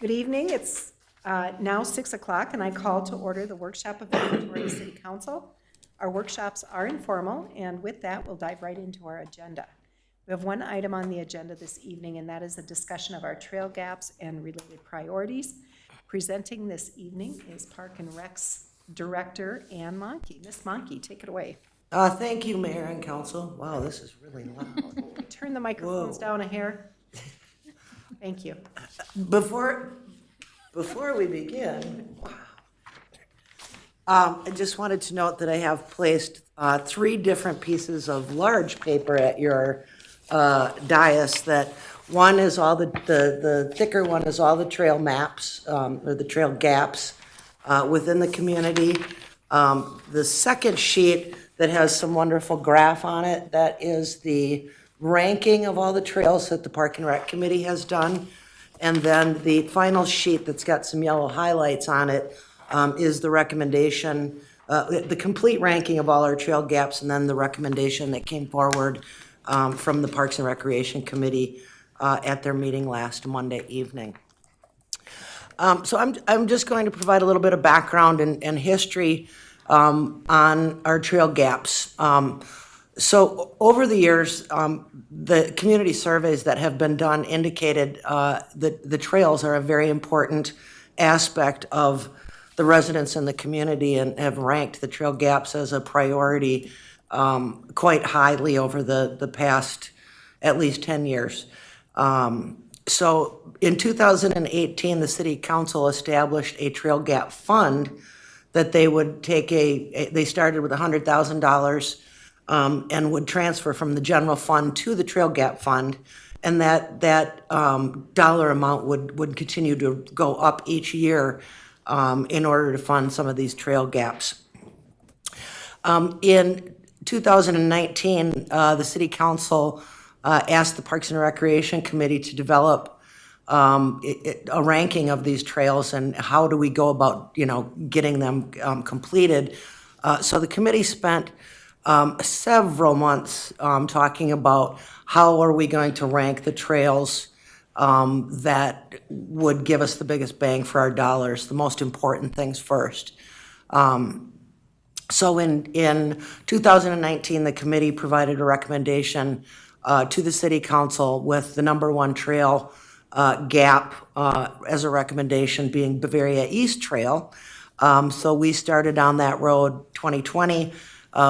Good evening. It's now 6 o'clock, and I call to order the workshop of the Victoria City Council. Our workshops are informal, and with that, we'll dive right into our agenda. We have one item on the agenda this evening, and that is a discussion of our trail gaps and related priorities. Presenting this evening is Park and Rec's Director, Ann Mahnke. Ms. Mahnke, take it away. Thank you, Mayor and Council. Wow, this is really loud. Turn the microphones down a hair. Thank you. Before we begin, I just wanted to note that I have placed 3 different pieces of large paper at your dais. That one is all the thicker one is all the trail maps, or the trail gaps within the community. The second sheet that has some wonderful graph on it, that is the ranking of all the trails that the Park and Rec Committee has done. And then the final sheet that's got some yellow highlights on it is the recommendation, the complete ranking of all our trail gaps, and then the recommendation that came forward from the Parks and Recreation Committee at their meeting last Monday evening. So I'm just going to provide a little bit of background and history on our trail gaps. So over the years, the community surveys that have been done indicated that the trails are a very important aspect of the residents in the community, and have ranked the trail gaps as a priority quite highly over the past at least 10 years. So in 2018, the City Council established a trail gap fund that they would take they started with $100,000 and would transfer from the general fund to the trail gap fund, and that dollar amount would continue to go up each year in order to fund some of these trail gaps. In 2019, the City Council asked the Parks and Recreation Committee to develop a ranking of these trails and how do we go about, getting them completed. So the committee spent several months talking about how are we going to rank the trails that would give us the biggest bang for our dollars, the most important things first. So in 2019, the committee provided a recommendation to the City Council with the -- trail gap as a recommendation being Bavaria East Trail. So we started on that road 2020.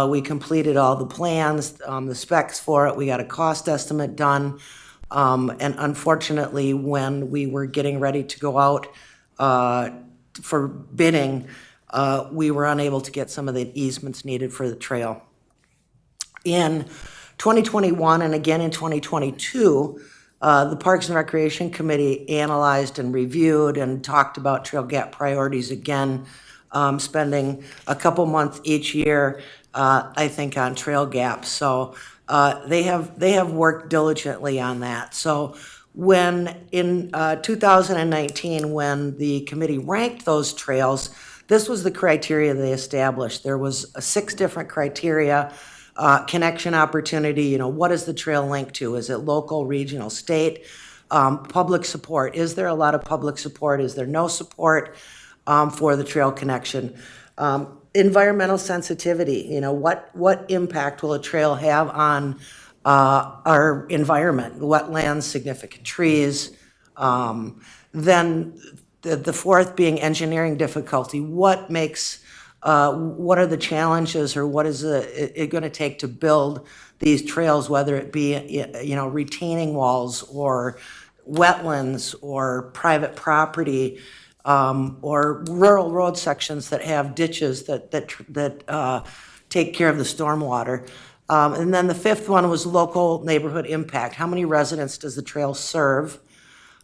We completed all the plans, the specs for it. We got a cost estimate done. And unfortunately, when we were getting ready to go out for bidding, we were unable to get some of the easements needed for the trail. In 2021 and again in 2022, the Parks and Recreation Committee analyzed and reviewed and talked about trail gap priorities again, spending a couple months each year, I think, on trail gaps. So they have worked diligently on that. So when in 2019, when the committee ranked those trails, this was the criteria they established. There was 6 different criteria. Connection opportunity, what is the trail linked to? Is it local, regional, state? Public support. Is there a lot of public support? Is there no support for the trail connection? Environmental sensitivity. What impact will a trail have on our environment? Wetlands, significant trees. Then the fourth being engineering difficulty. What are the challenges, or what is it going to take to build these trails, whether it be retaining walls or wetlands or private property, or rural road sections that have ditches that take care of the stormwater. And then the 5th one was local neighborhood impact. How many residents does the trail serve?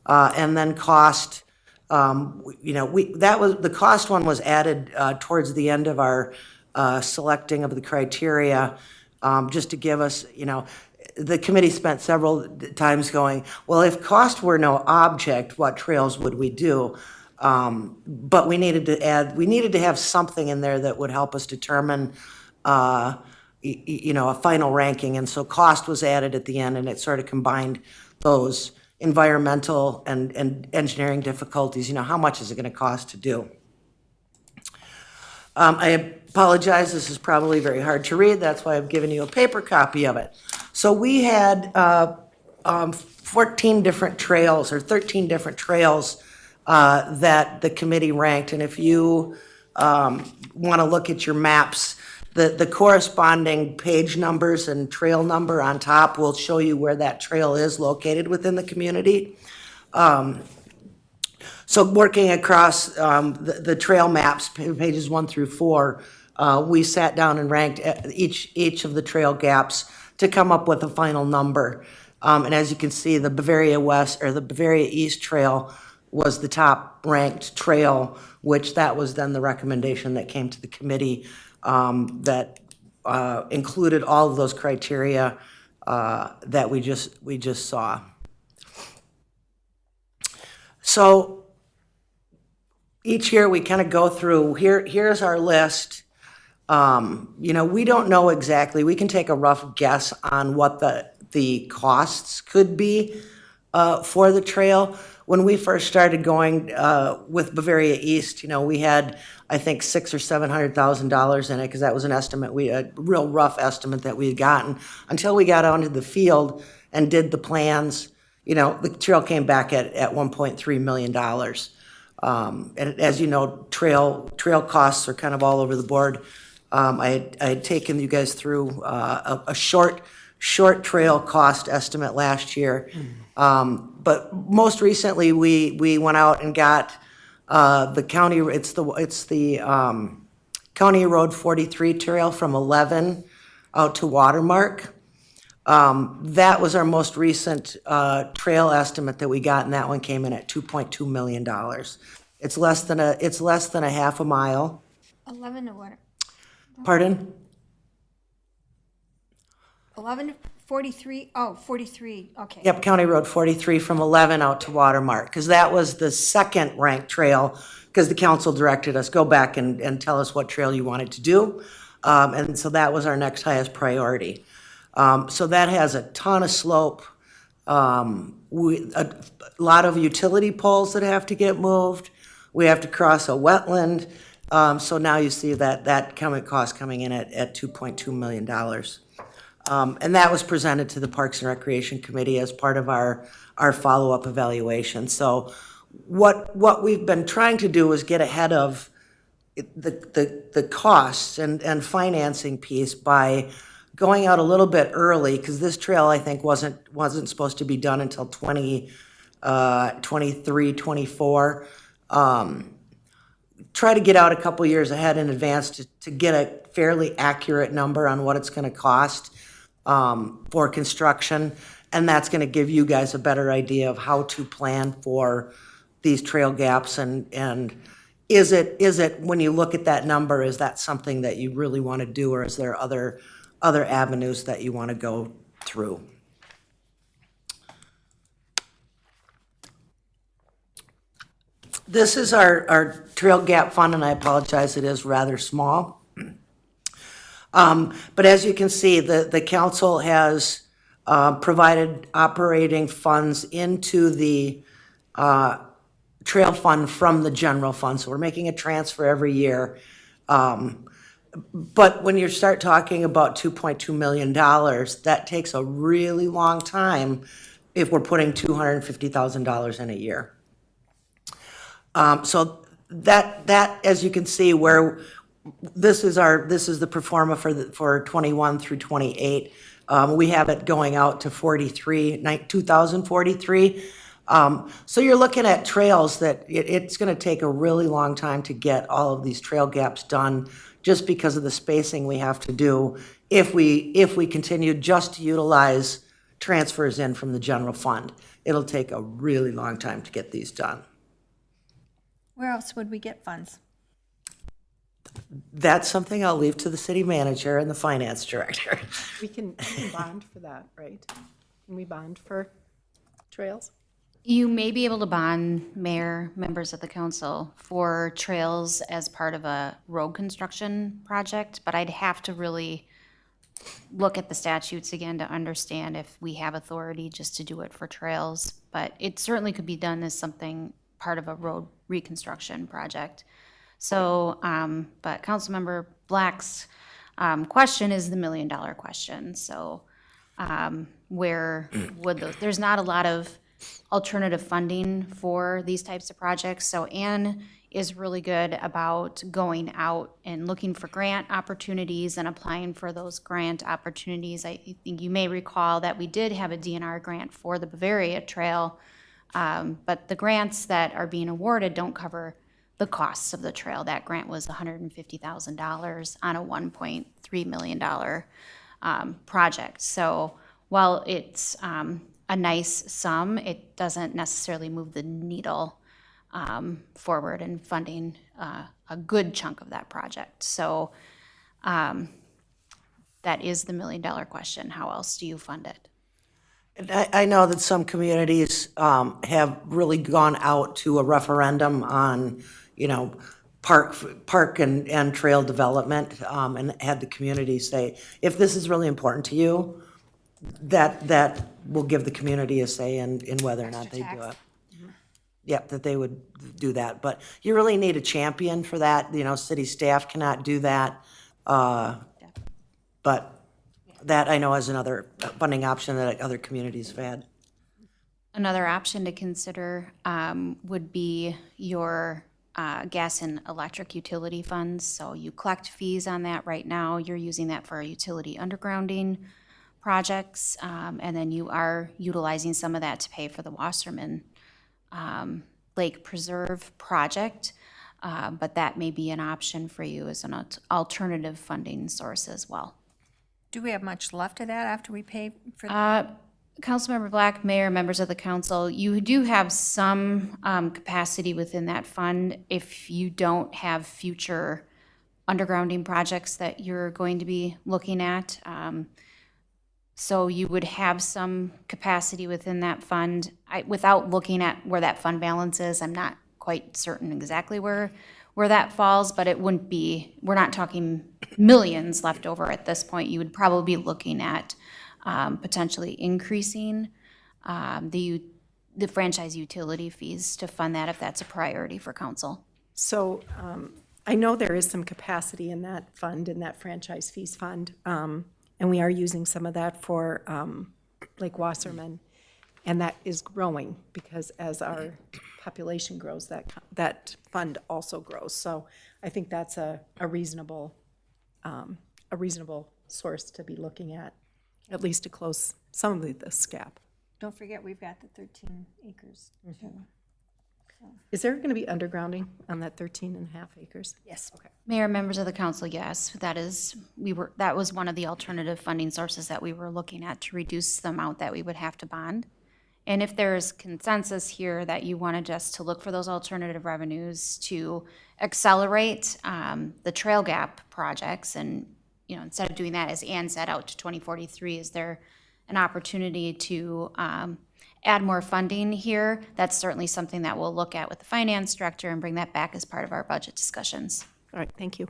And then cost. The cost one was added towards the end of our selecting of the criteria, just to give us, the committee spent several times going, well, if cost were no object, what trails would we do? But we needed to have something in there that would help us determine, a final ranking. And so cost was added at the end, and it sort of combined those environmental and engineering difficulties, how much is it gonna cost to do? I apologize, this is probably very hard to read, that's why I've given you a paper copy of it. So we had 14 different trails, or 13 different trails that the committee ranked, and if you wanna look at your maps, the corresponding page numbers and trail number on top will show you where that trail is located within the community. So working across the trail maps, pages 1 through 4, we sat down and ranked each of the trail gaps to come up with a final number. And as you can see, the Bavaria West, or the Bavaria East Trail was the top ranked trail, which that was then the recommendation that came to the committee that included all of those criteria that we just saw. So each year we kind of go through, here's our list. We don't know exactly, we can take a rough guess on what the costs could be for the trail. When we first started going with Bavaria East, we had, I think, $600,000 or $700,000 in it, because that was an estimate, a real rough estimate that we had gotten. Until we got out into the field and did the plans, the trail came back at $1.3 million. And as you know, trail costs are kind of all over the board. I had taken you guys through a short trail cost estimate last year. But most recently, we went out and got the county, it's the County Road 43 trail from 11 out to Watermark. That was our most recent trail estimate that we got, and that one came in at $2.2 million. It's less than a half a mile. 11 to what? Pardon? 1143, 43, okay. Yep, County Road 43 from 11 out to Watermark, because that was the second ranked trail, because the council directed us, go back and tell us what trail you wanted to do. And so that was our next highest priority. So that has a ton of slope, a lot of utility poles that have to get moved. We have to cross a wetland. So now you see that cost coming in at $2.2 million. And that was presented to the Parks and Recreation Committee as part of our follow-up evaluation. So what we've been trying to do is get ahead of the costs and financing piece by going out a little bit early, because this trail, I think, wasn't supposed to be done until 2023, 24. Try to get out a couple years ahead in advance to get a fairly accurate number on what it's going to cost for construction, and that's going to give you guys a better idea of how to plan for these trail gaps, and is it when you look at that number, is that something that you really want to do, or is there other avenues that you want to go through? This is our trail gap fund, and I apologize, it is rather small. But as you can see, the council has provided operating funds into the trail fund from the general fund, so we're making a transfer every year. But when you start talking about $2.2 million, that takes a really long time if we're putting $250,000 in a year. So that, as you can see, where this is the pro forma for 21 through 28. We have it going out to 2043. So you're looking at trails that it's going to take a really long time to get all of these trail gaps done, just because of the spacing we have to do if we continue just to utilize transfers in from the general fund. It'll take a really long time to get these done. Where else would we get funds? That's something I'll leave to the city manager and the finance director. We can bond for that, right? Can we bond for trails? You may be able to bond, mayor, members of the council, for trails as part of a road construction project, but I'd have to really look at the statutes again to understand if we have authority just to do it for trails. But it certainly could be done as something part of a road reconstruction project. So, but Councilmember Black's question is the $1 million question. So where would those, there's not a lot of alternative funding for these types of projects. So Anne is really good about going out and looking for grant opportunities and applying for those grant opportunities. I think you may recall that we did have a DNR grant for the Bavaria Trail, but the grants that are being awarded don't cover the costs of the trail. That grant was $150,000 on a $1.3 million project. So while it's a nice sum, it doesn't necessarily move the needle forward in funding a good chunk of that project. So that is the $1 million question. How else do you fund it? And I know that some communities have really gone out to a referendum on, park and trail development, and had the community say, if this is really important to you, that will give the community a say in whether or not they do it. Yep, that they would do that. But you really need a champion for that. City staff cannot do that. But that I know is another funding option that other communities have had. Another option to consider would be your gas and electric utility funds. So you collect fees on that right now. You're using that for utility undergrounding projects, and then you are utilizing some of that to pay for the Wasserman Lake Preserve project. But that may be an option for you as an alternative funding source as well. Do we have much left of that after we pay for that? Councilmember Black, Mayor, members of the council, you do have some capacity within that fund if you don't have future undergrounding projects that you're going to be looking at. So you would have some capacity within that fund. Without looking at where that fund balance is, I'm not quite certain exactly where that falls, but it wouldn't be, we're not talking millions left over at this point. You would probably be looking at potentially increasing the franchise utility fees to fund that if that's a priority for council. So I know there is some capacity in that fund, in that franchise fees fund, and we are using some of that for Lake Wasserman, and that is growing because as our population grows, that fund also grows. So I think that's a reasonable source to be looking at least to close some of this gap. Don't forget, we've got the 13 acres. too. Is there going to be undergrounding on that 13 and a half acres? Yes. Okay. Mayor, members of the council, yes, that was one of the alternative funding sources that we were looking at to reduce the amount that we would have to bond. And if there's consensus here that you wanted us to look for those alternative revenues to accelerate the trail gap projects, and instead of doing that, as Ann said, out to 2043, is there an opportunity to add more funding here? That's certainly something that we'll look at with the finance director and bring that back as part of our budget discussions. All right, thank you.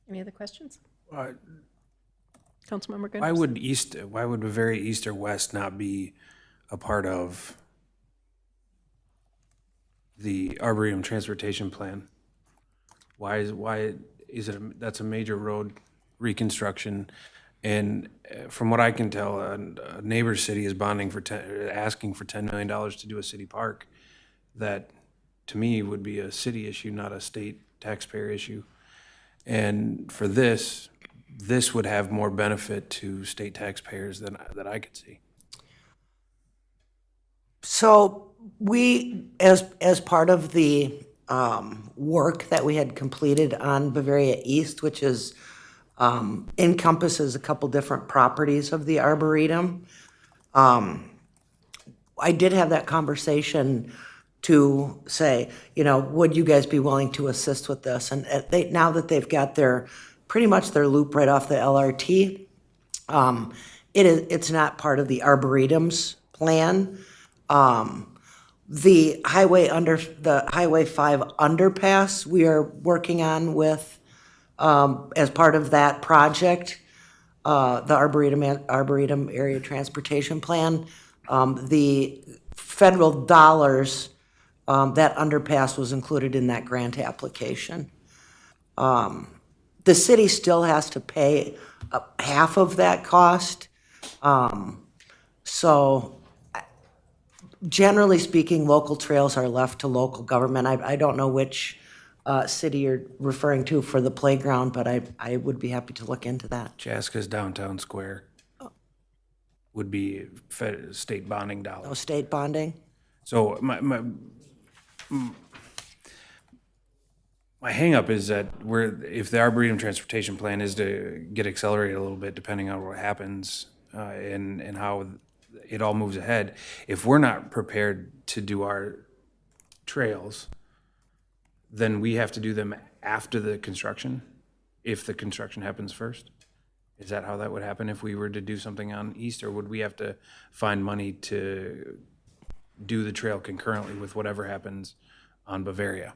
Any other questions? Uh, Councilmember Gooders? Why would Bavaria East or West not be a part of the Arboretum Transportation Plan? Why is it that's a major road reconstruction? And from what I can tell, a neighbor city is bonding for asking for $10 million to do a city park. That, to me, would be a city issue, not a state taxpayer issue. And for this would have more benefit to state taxpayers than that I could see. So we, as part of the work that we had completed on Bavaria East, which is encompasses a couple different properties of the Arboretum, I did have that conversation to say, would you guys be willing to assist with this? And now that they've got pretty much their loop right off the LRT, it's not part of the Arboretum's plan. The Highway 5 underpass we are working on with as part of that project. the Arboretum Area Transportation Plan. The federal dollars, that underpass was included in that grant application. The city still has to pay half of that cost. So generally speaking, local trails are left to local government. I don't know which city you're referring to for the playground, but I would be happy to look into that. Chaska's downtown square would be state bonding No dollars. state bonding? So my hangup is that if the Arboretum Transportation Plan is to get accelerated a little bit, depending on what happens and how it all moves ahead, if we're not prepared to do our trails, then we have to do them after the construction, if the construction happens first? Is that how that would happen if we were to do something on East, or would we have to find money to do the trail concurrently with whatever happens on Bavaria?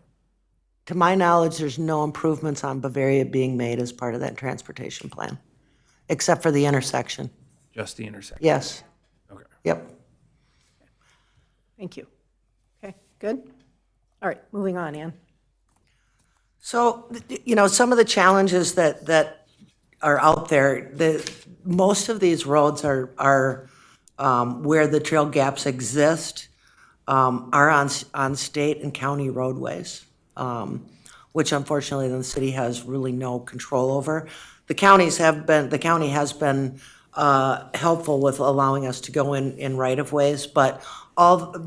To my knowledge, there's no improvements on Bavaria being made as part of that transportation plan, except for the intersection. Just the intersection? Yes, Okay. yep. Thank you. Okay, good. All right, moving on, Ann. So, some of the challenges that are out there, most of these roads are where the trail gaps exist, are on state and county roadways, which unfortunately the city has really no control over. The county has been helpful with allowing us to go in right-of-ways, but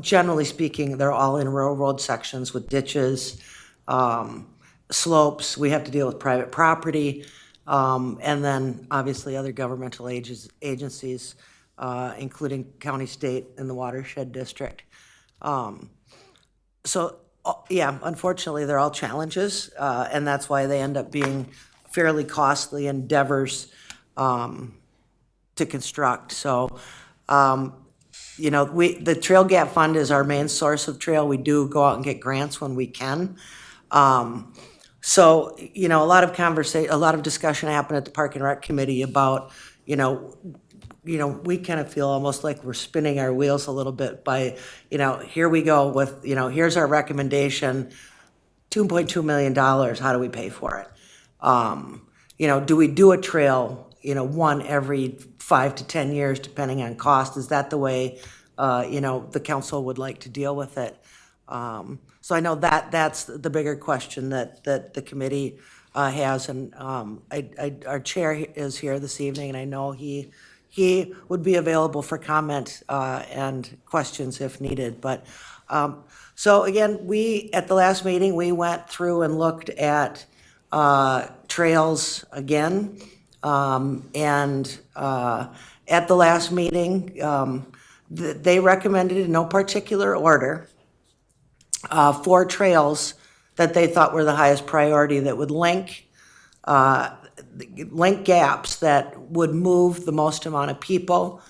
generally speaking, they're all in railroad sections with ditches, slopes. We have to deal with private property, and then obviously other governmental agencies, including county, state, and the watershed district. Yeah, unfortunately, they're all challenges, and that's why they end up being fairly costly endeavors to construct. So, the Trail Gap Fund is our main source of trail. We do go out and get grants when we can. So, a lot of discussion happened at the Park and Rec Committee about, we kind of feel almost like we're spinning our wheels a little bit by, here we go with, here's our recommendation, $2.2 million, how do we pay for it? Do we do a trail, one every 5 to 10 years, depending on cost? Is that the way, the council would like to deal with it? So I know that's the bigger question that the committee has, and our chair is here this evening, and I know he would be available for comment and questions if needed. But so again, at the last meeting, we went through and looked at trails again, and at the last meeting, they recommended in no particular order 4 trails that they thought were the highest priority that would link gaps that would move the most amount of people,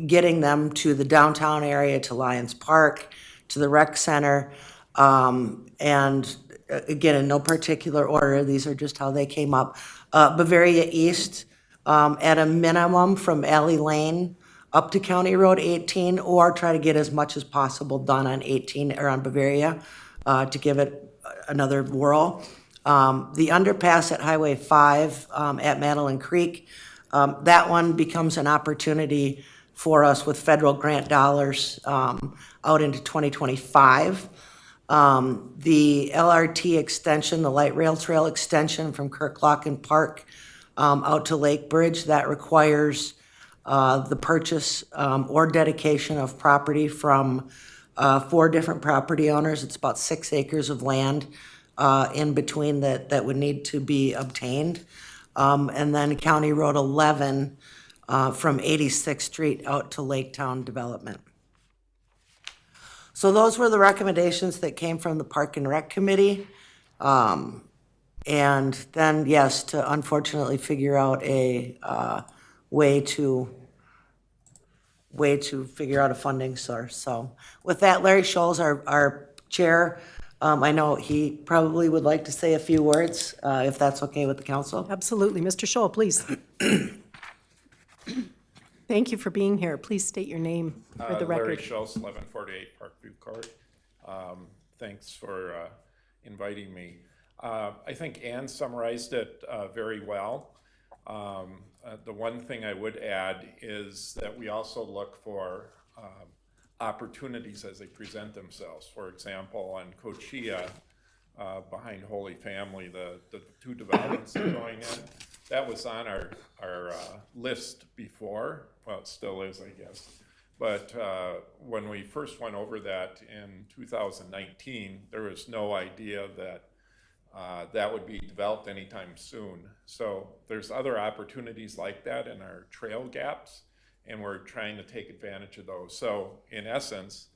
getting them to the downtown area, to Lions Park, to the rec center, and again, in no particular order, these are just how they came up. Bavaria East, at a minimum from Alley Lane up to County Road 18, or try to get as much as possible done on 18 or on Bavaria to give it another whirl. The underpass at Highway 5 at Madeline Creek, that one becomes an opportunity for us with federal grant dollars out into 2025. The LRT extension, the light rail trail extension from Kirklocken Park out to Lake Bridge, that requires the purchase or dedication of property from 4 different property owners. It's about 6 acres of land in between that would need to be obtained. And then County Road 11 from 86th Street out to Laketown Development. So those were the recommendations that came from the Park and Rec Committee. And then, yes, to unfortunately figure out a way to figure out a funding source. So with that, Larry Scholl's our chair. I know he probably would like to say a few words, if that's okay with the council. Absolutely. Mr. Scholl, please. Thank you for being here. Please state your name for the Larry record. Schultz, 1148 Parkview Court. Thanks for inviting me. I think Ann summarized it very well. The one thing I would add is that we also look for opportunities as they present themselves. For example, on Cochia, behind Holy Family, the two developments that are going in, that was on our list before. Well, it still is, I guess. But when we first went over that in 2019, there was no idea that that would be developed anytime soon. So there's other opportunities like that in our trail gaps, and we're trying to take advantage of those. So in essence,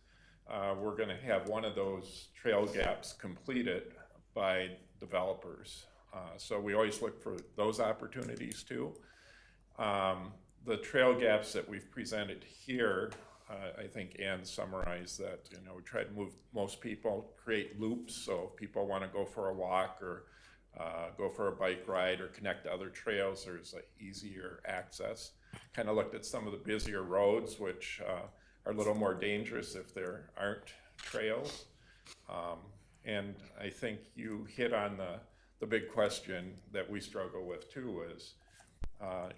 we're going to have one of those trail gaps completed by developers. So we always look for those opportunities too. The trail gaps that we've presented here, I think Ann summarized that, we try to move most people, create loops, so if people want to go for a walk or go for a bike ride or connect to other trails, there's easier access. Kind of looked at some of the busier roads, which are a little more dangerous if there aren't trails. And I think you hit on the big question that we struggle with too is,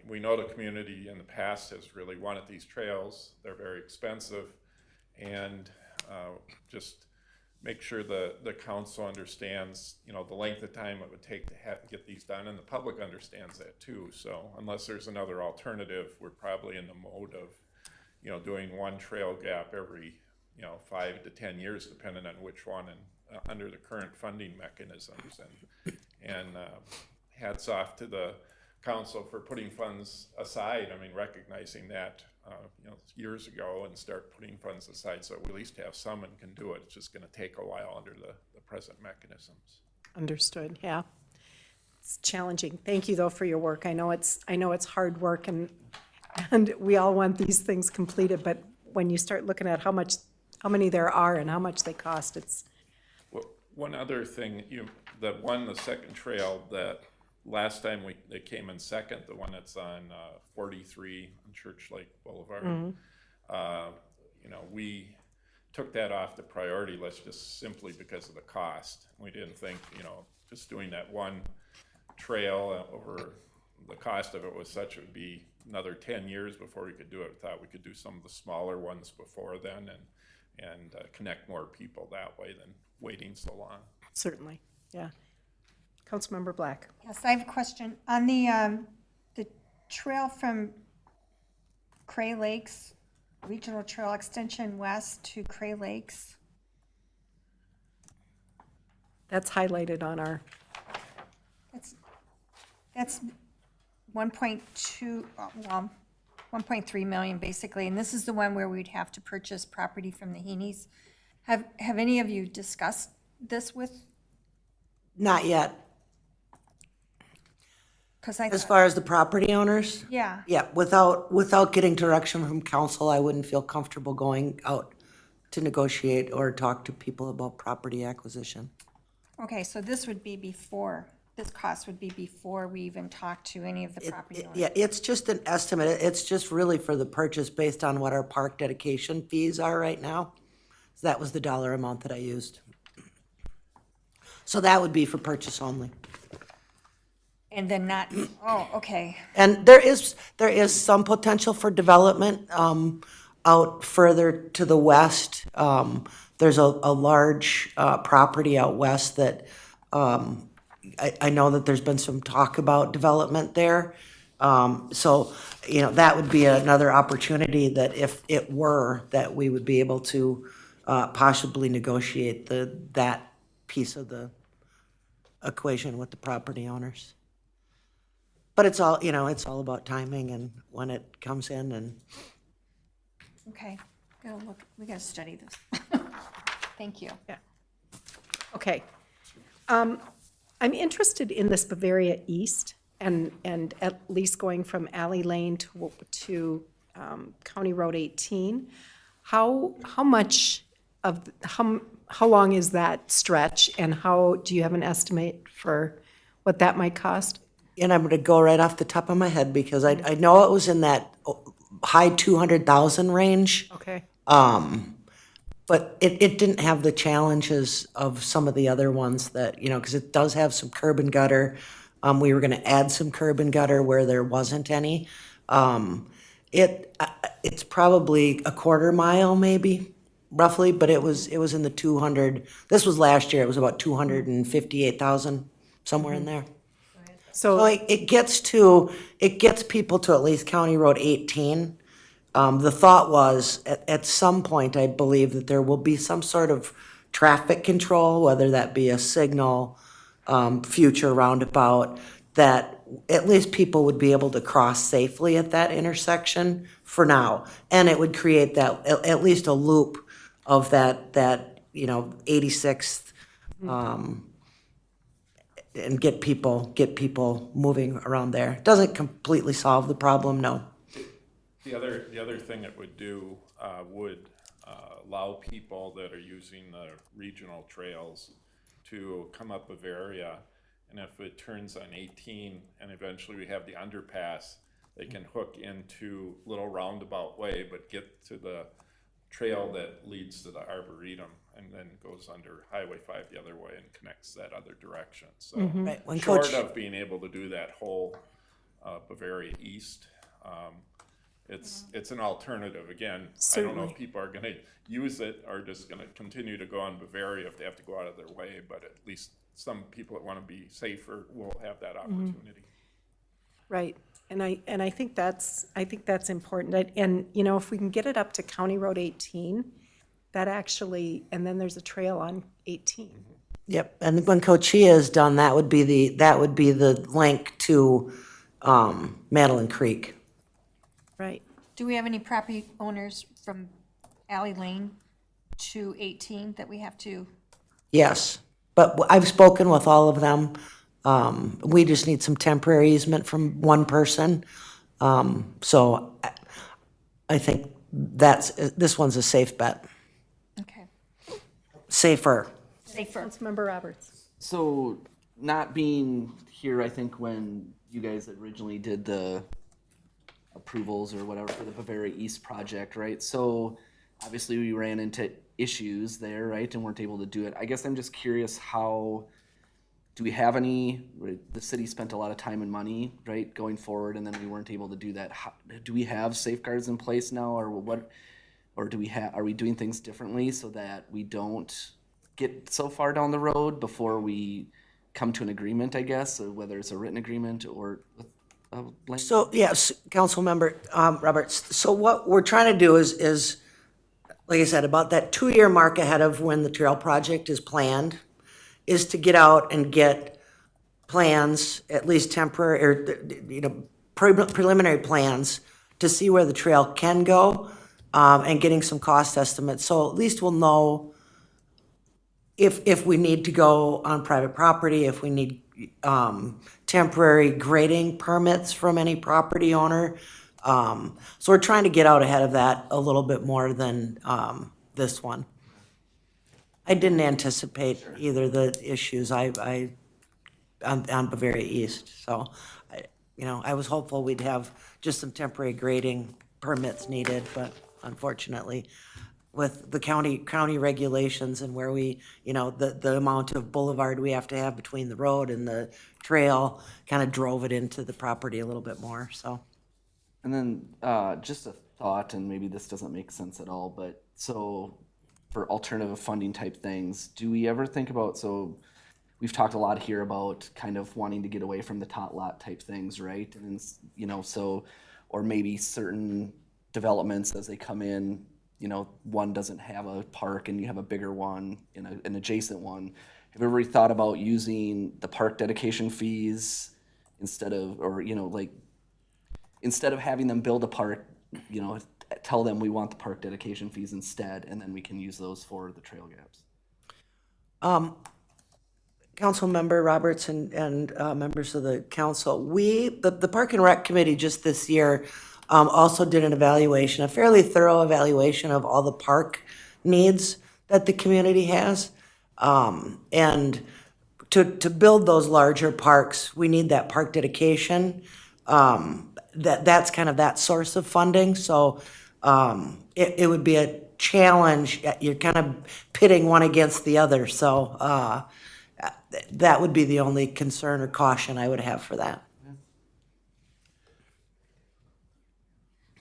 we know the community in the past has really wanted these trails. They're very expensive, and just make sure the council understands, the length of time it would take to get these done, and the public understands that too. So unless there's another alternative, we're probably in the mode of, doing one trail gap every, 5 to 10 years, depending on which one, and under the current funding mechanisms. And hats off to the council for putting funds aside. I mean, recognizing that, years ago, and start putting funds aside so we at least have some and can do it. It's just going to take a while under the present mechanisms. Understood, yeah. It's challenging. Thank you, though, for your work. I know it's hard work, and we all want these things completed, but when you start looking at how many there are and how much they cost, it's... Well, one other thing, the second trail that last time they came in second, the one that's on 43 on Church Lake Boulevard. Mm-hmm. We took that off the priority list just simply because of the cost. We didn't think, just doing that one trail over the cost of it was such, it would be another 10 years before we could do it. We thought we could do some of the smaller ones before then and connect more people that way than waiting so long. Certainly, yeah. Councilmember Black. Yes, I have a question. On the trail from Cray Lakes, Regional Trail Extension West to Cray Lakes, That's highlighted on our, that's 1.2, well, 1.3 million basically, and this is the one where we'd have to purchase property from the Heaney's. Have any of you discussed this with, Not yet. because I, As far as the property owners? yeah, Yeah, without getting direction from council, I wouldn't feel comfortable going out to negotiate or talk to people about property acquisition. okay, so this would be before, this cost would be before we even talk to any of the property owners. Yeah, it's just an estimate. It's just really for the purchase based on what our park dedication fees are right now. So that was the dollar amount that I used. So that would be for purchase only. And then not, oh, okay, And there is some potential for development out further to the west. There's a large property out west that I know that there's been some talk about development there. So, that would be another opportunity that if it were, that we would be able to possibly negotiate that piece of the equation with the property owners. But it's all, it's all about timing and when it comes in and. okay. We gotta study this. Thank you. okay. I'm interested in this Bavaria East and at least going from Alley Lane to County Road 18. How much of, how long is that stretch, and how, do you have an estimate for what that might cost? And I'm gonna go right off the top of my head because I know it was in that high 200,000 range. Okay. But it didn't have the challenges of some of the other ones that, because it does have some curb and gutter. We were gonna add some curb and gutter where there wasn't any. It's probably a quarter mile maybe, roughly, but it was in the 200, this was last year, it was about 258,000, somewhere in there. So So, it gets people to at least County Road 18. The thought was, at some point, I believe that there will be some sort of traffic control, whether that be a signal, future roundabout, that at least people would be able to cross safely at that intersection for now. And it would create that, at least a loop of that 86th, and get people moving around there. Doesn't completely solve the problem, no. The other thing it would do would allow people that are using the regional trails to come up Bavaria, and if it turns on 18 and eventually we have the underpass, they can hook into Little Roundabout Way, but get to the trail that leads to the Arboretum and then goes under Highway 5 the other way and connects that other direction. So Right, when short Coach- of being able to do that whole Bavaria East, it's an alternative. Again, I don't know if people are gonna use it or just gonna continue to go on Bavaria if they have to go out of their way, but at least some people that wanna be safer will have that opportunity. right, and I think that's important. And, if we can get it up to County Road 18, that actually, and then there's a trail on 18. Yep, and when Cochia is done, that would be the link to Madeline Creek. Right. Do we have any property owners from Alley Lane to 18 that we have to? Yes, but I've spoken with all of them. We just need some temporary easement from one person. So I think this one's a safe bet. Okay. Safer. Safer. Councilmember Roberts. So, not being here, I think when you guys originally did the approvals or whatever for the Bavaria East project, right? So, obviously we ran into issues there, right, and weren't able to do it. I guess I'm just curious, do we have any, the city spent a lot of time and money, right, going forward, and then we weren't able to do that. Do we have safeguards in place now, or what, or are we doing things differently so that we don't get so far down the road before we come to an agreement, I guess, or whether it's a written agreement or a blank? So, yes, Councilmember Roberts, so what we're trying to do is, like I said, about that 2-year mark ahead of when the trail project is planned, is to get out and get plans, at least temporary, or, preliminary plans to see where the trail can go, and getting some cost estimates. So at least we'll know if we need to go on private property, if we need temporary grading permits from any property owner. So we're trying to get out ahead of that a little bit more than this one. I didn't anticipate either the issues on Bavaria East. So, I was hopeful we'd have just some temporary grading permits needed, but unfortunately, with the county regulations and where we, the amount of boulevard we have to have between the road and the trail kind of drove it into the property a little bit more, so. And then just a thought, and maybe this doesn't make sense at all, but so for alternative funding type things, do we ever think about, so we've talked a lot here about kind of wanting to get away from the tot lot type things, right? And, so, or maybe certain developments as they come in, one doesn't have a park and you have a bigger one in an adjacent one. Have you ever thought about using the park dedication fees instead of, or, instead of having them build a park, tell them we want the park dedication fees instead, and then we can use those for the trail gaps? Councilmember Roberts and members of the council, the Park and Rec Committee just this year also did an evaluation, a fairly thorough evaluation of all the park needs that the community has. And to build those larger parks, we need that park dedication. that's kind of that source of funding, so it would be a challenge. You're kind of pitting one against the other, so that would be the only concern or caution I would have for that.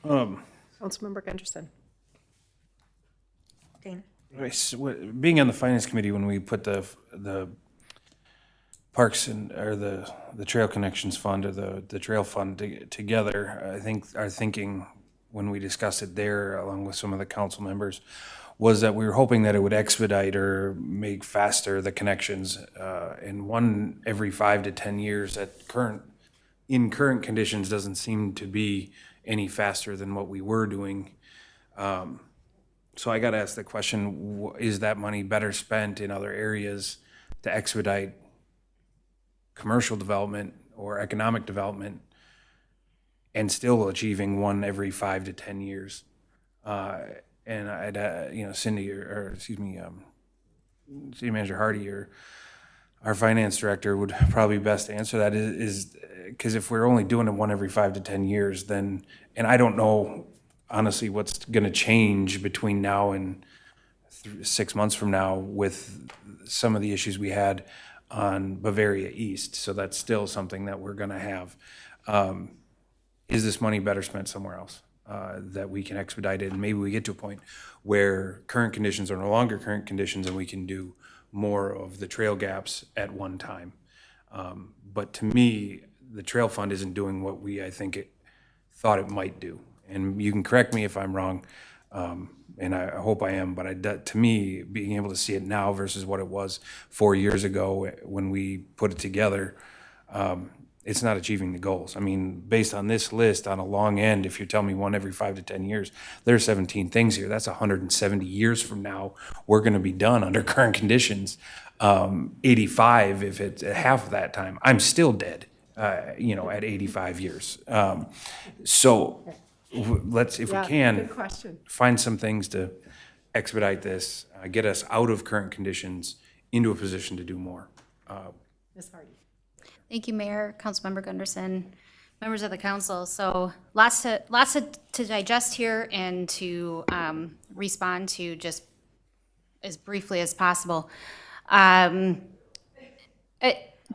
Councilmember Gunderson. Dana? Being on the finance committee, when we put the parks and, or the trail connections fund or the trail fund together, I think our thinking when we discussed it there, along with some of the council members, was that we were hoping that it would expedite or make faster the connections. And one every 5 to 10 years in current conditions doesn't seem to be any faster than what we were doing. So I got to ask the question, is that money better spent in other areas to expedite commercial development or economic development and still achieving one every 5 to 10 years? And I'd, Cindy, or excuse me, City Manager Hardy, or our finance director would probably best answer that, is because if we're only doing it one every 5 to 10 years, then, and I don't know honestly what's going to change between now and 6 months from now with some of the issues we had on Bavaria East. So that's still something that we're going to have. Is this money better spent somewhere else that we can expedite it? And maybe we get to a point where current conditions are no longer current conditions and we can do more of the trail gaps at one time. But to me, the trail fund isn't doing what I think it thought it might do. And you can correct me if I'm wrong, and I hope I am, but to me, being able to see it now versus what it was 4 years ago when we put it together, it's not achieving the goals. I mean, based on this list, on a long end, if you tell me one every 5 to 10 years, there's 17 things here. That's 170 years from now. We're going to be done under current conditions. 85, if it's half of that time, I'm still dead, at 85 years. So let's, if we Yeah, can, good question. find some things to expedite this, get us out of current conditions into a position to do more. Ms. Hardy. Thank you, Mayor, Councilmember Gunderson, members of the council. So lots to digest here and to respond to just as briefly as possible.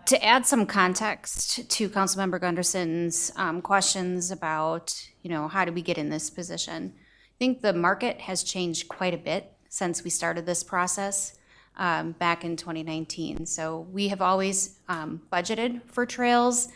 To add some context to Councilmember Gunderson's questions about, how did we get in this position? I think the market has changed quite a bit since we started this process back in 2019. So we have always budgeted for trails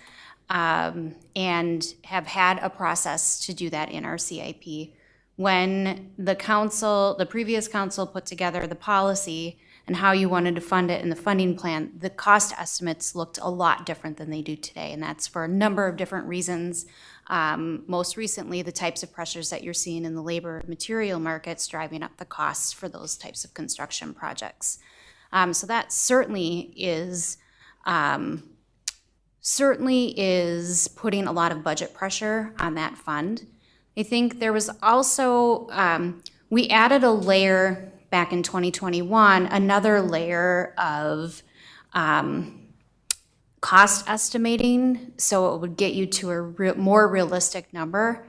and have had a process to do that in our CIP. When the previous council put together the policy and how you wanted to fund it in the funding plan, the cost estimates looked a lot different than they do today. And that's for a number of different reasons. Most recently, the types of pressures that you're seeing in the labor markets driving up the costs for those types of construction projects. So that certainly is putting a lot of budget pressure on that fund. I think there was also, we added a layer back in 2021, another layer of cost estimating, so it would get you to a more realistic number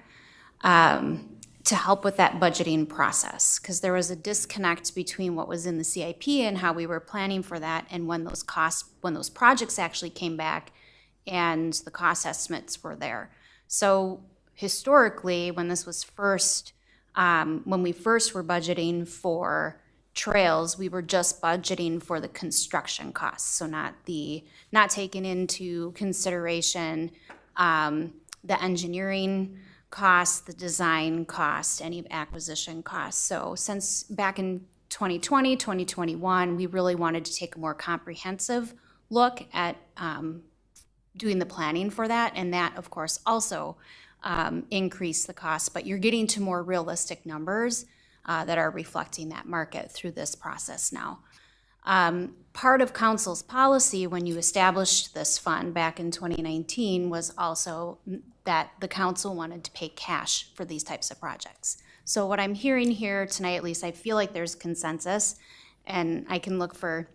to help with that budgeting process, because there was a disconnect between what was in the CIP and how we were planning for that, and when those projects actually came back and the cost estimates were there. So historically, when this was when we first were budgeting for trails, we were just budgeting for the construction costs, so not taking into consideration the engineering costs, the design cost, any acquisition costs. So since back in 2020, 2021, we really wanted to take a more comprehensive look at doing the planning for that, and that, of course, also increase the cost, but you're getting to more realistic numbers that are reflecting that market through this process now. Part of council's policy when you established this fund back in 2019 was also that the council wanted to pay cash for these types of projects. So what I'm hearing here tonight, at least I feel like there's consensus, and I can look for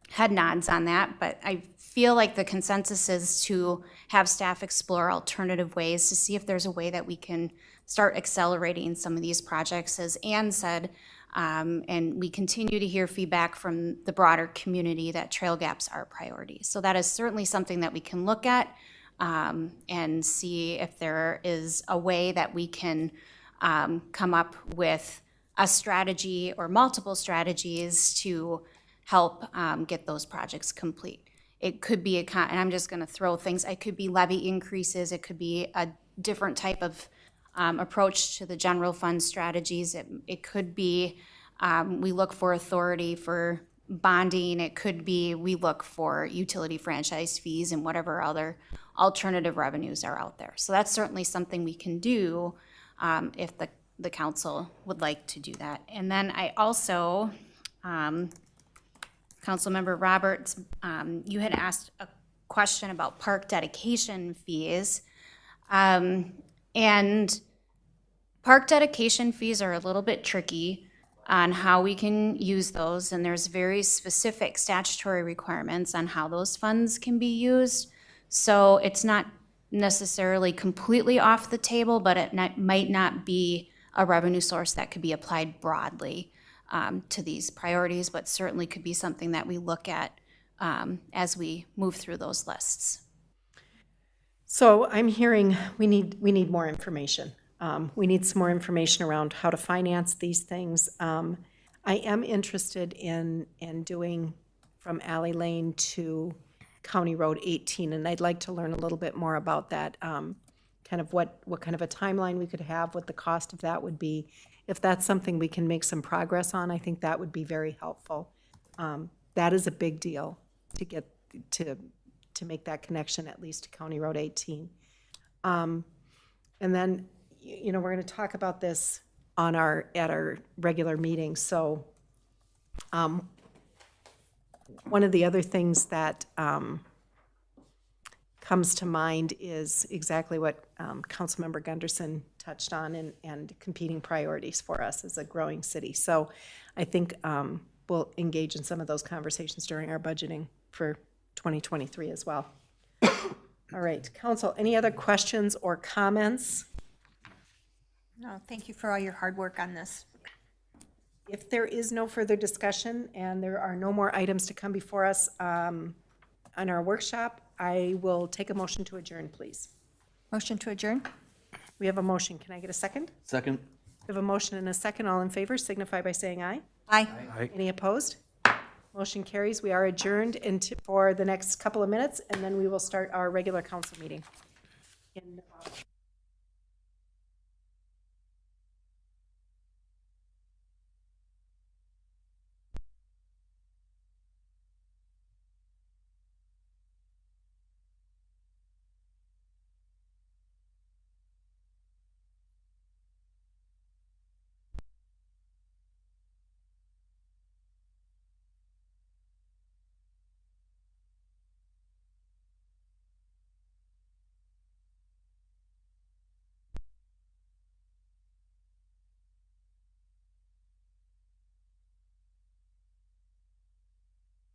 head nods on that, but I feel like the consensus is to have staff explore alternative ways to see if there's a way that we can start accelerating some of these projects, as Ann said. And we continue to hear feedback from the broader community that trail gaps are a priority. So that is certainly something that we can look at and see if there is a way that we can come up with a strategy or multiple strategies to help get those projects complete. It could be and I'm just going to throw things, it could be levy increases, it could be a different type of approach to the general fund strategies. It could be we look for authority for bonding. It could be we look for utility franchise fees and whatever other alternative revenues are out there. So that's certainly something we can do if the council would like to do that. And then I also, Councilmember Roberts, you had asked a question about park dedication fees. And park dedication fees are a little bit tricky on how we can use those, and there's very specific statutory requirements on how those funds can be used. So it's not necessarily completely off the table, but it might not be a revenue source that could be applied broadly to these priorities, but certainly could be something that we look at as we move through those lists. So I'm hearing we need more information. We need some more information around how to finance these things. I am interested in doing from Alley Lane to County Road 18, and I'd like to learn a little bit more about that, kind of what kind of a timeline we could have, what the cost of that would be. If that's something we can make some progress on, I think that would be very helpful. That is a big deal to get to make that connection, at least to County Road 18. And then, we're going to talk about this at our regular meeting. So one of the other things that comes to mind is exactly what Councilmember Gunderson touched on, and competing priorities for us as a growing city. So I think we'll engage in some of those conversations during our budgeting for 2023 as well. All right, Council, any other questions or comments? No, thank you for all your hard work on this. If there is no further discussion and there are no more items to come before us on our workshop, I will take a motion to adjourn, please. Motion to adjourn? We have a motion. Can I get a second? Second. We have a motion and a second. All in favor signify by saying aye. Aye. Any opposed? Motion carries. We are adjourned for the next couple of minutes, and then we will start our regular council meeting in